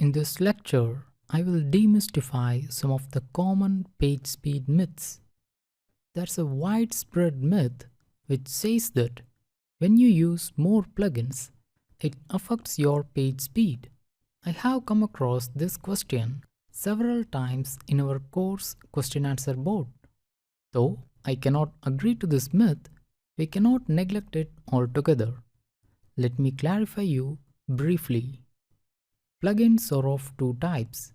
In this lecture, I will demystify some of the common page speed myths. There's a widespread myth which says that when you use more plugins, it affects your page speed. I have come across this question several times in our course question answer board. Though I cannot agree to this myth, we cannot neglect it altogether. Let me clarify you briefly. Plugins are of two types,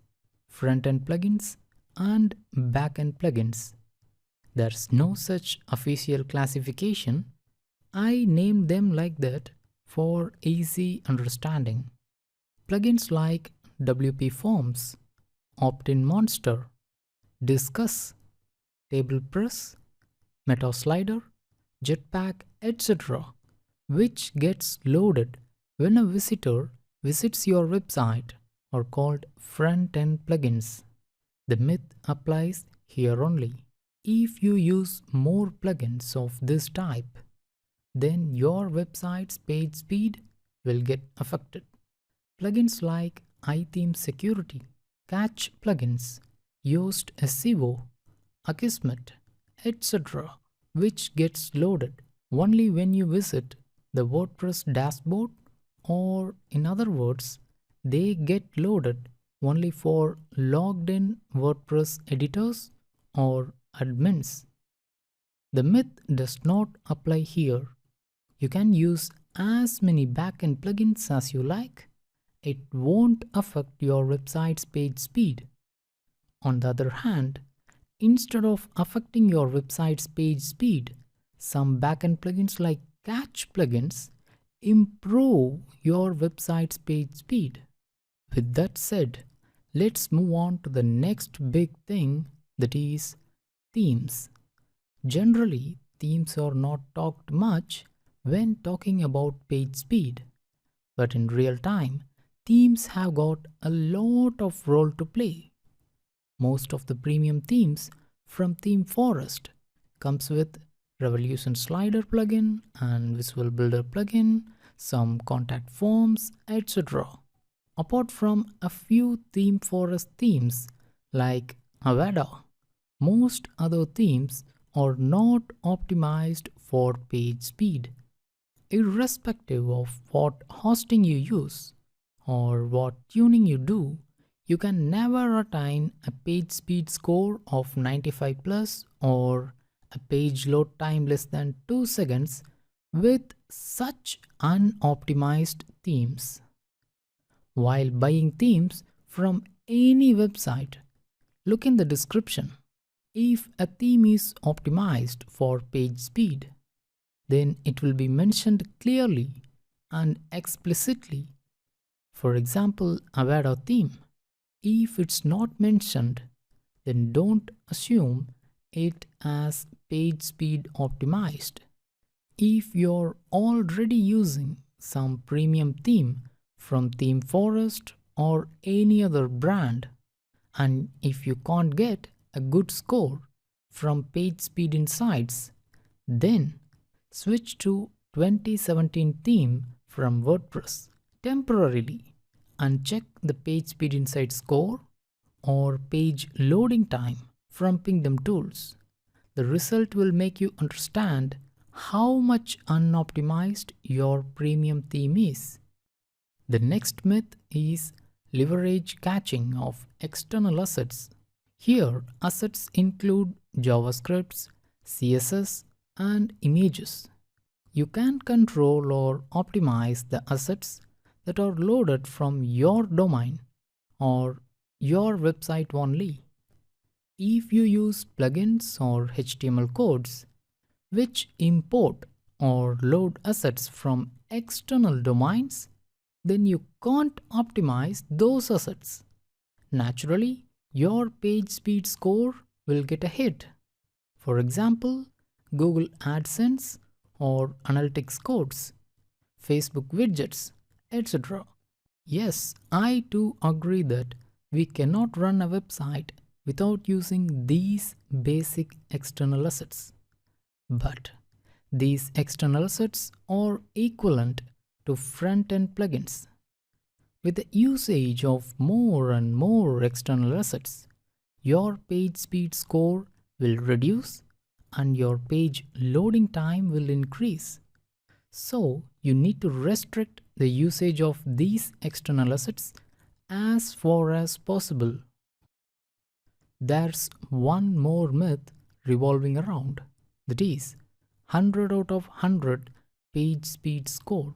front-end plugins and back-end plugins. There's no such official classification. I named them like that for easy understanding. Plugins like WP Forms, Opt-in Monster, Discuss, Table Press, Meta Slider, Jetpack, etc., which gets loaded when a visitor visits your website, are called front-end plugins. The myth applies here only. If you use more plugins of this type, then your website's page speed will get affected. Plugins like iTheme Security, Catch plugins, Yoast SEO, Akismet, etc., which gets loaded only when you visit the WordPress dashboard, or in other words, they get loaded only for logged in WordPress editors or admins. The myth does not apply here. You can use as many backend plugins as you like. It won't affect your website's page speed. On the other hand, instead of affecting your website's page speed, some backend plugins like Catch plugins improve your website's page speed. With that said, let's move on to the next big thing, that is themes. Generally, themes are not talked much when talking about page speed, but in real time, themes have got a lot of role to play. Most of the premium themes from Theme Forest comes with Revolution Slider plugin and Visual Builder plugin, some contact forms, etc. Apart from a few Theme Forest themes like Avada, most other themes are not optimized for page speed. Irrespective of what hosting you use or what tuning you do, you can never attain a page speed score of 95 plus or a page load time less than 2 seconds with such unoptimized themes. While buying themes from any website, look in the description. If a theme is optimized for page speed, then it will be mentioned clearly and explicitly. For example, Avada theme. If it's not mentioned, then don't assume it as page speed optimized. If you're already using some premium theme from Theme Forest or any other brand, and if you can't get a good score from Page Speed Insights, then switch to 2017 theme from WordPress temporarily and check the Page Speed Insights score or page loading time from Pingdom Tools. The result will make you understand how much unoptimized your premium theme is. The next myth is leverage caching of external assets. Here, assets include JavaScripts, CSS, and images. You can control or optimize the assets that are loaded from your domain or your website only. If you use plugins or HTML codes which import or load assets from external domains, then you can't optimize those assets. Naturally, your page speed score will get a hit. For example, Google AdSense or analytics codes, Facebook widgets, etc. Yes, I too agree that we cannot run a website without using these basic external assets. But these external assets are equivalent to front-end plugins. With the usage of more and more external assets, your page speed score will reduce and your page loading time will increase. So, you need to restrict the usage of these external assets as far as possible. There's one more myth revolving around, that is 100 out of 100 page speed score.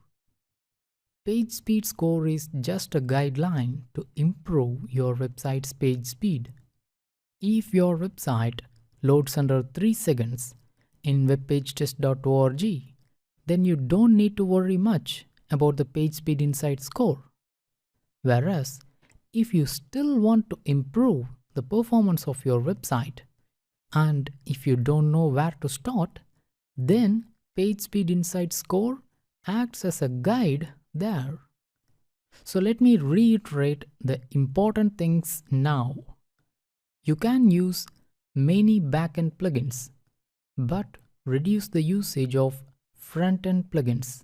Page speed score is just a guideline to improve your website's page speed. If your website loads under 3 seconds in webpagetest.org, then you don't need to worry much about the page speed insight score. Whereas, if you still want to improve the performance of your website, and if you don't know where to start, then PageSpeed Insight Score acts as a guide there. So let me reiterate the important things now. You can use many backend plugins, but reduce the usage of front-end plugins.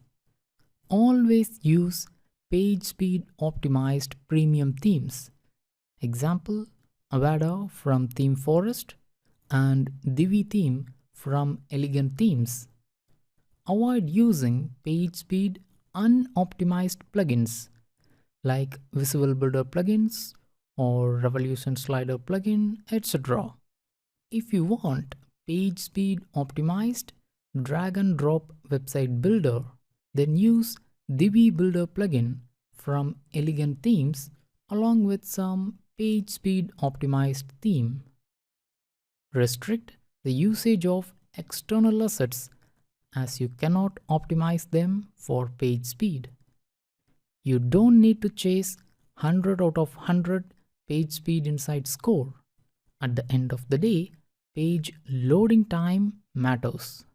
Always use PageSpeed optimized premium themes. Example, Avada from Theme Forest and Divi theme from Elegant Themes. Avoid using PageSpeed unoptimized plugins like Visual Builder plugins or Revolution Slider plugin, etc. If you want PageSpeed optimized drag and drop website builder, then use Divi Builder plugin from Elegant Themes along with some PageSpeed optimized theme. Restrict the usage of external assets as you cannot optimize them for page speed. You don't need to chase 100 out of 100 page speed insight score. At the end of the day, page loading time matters.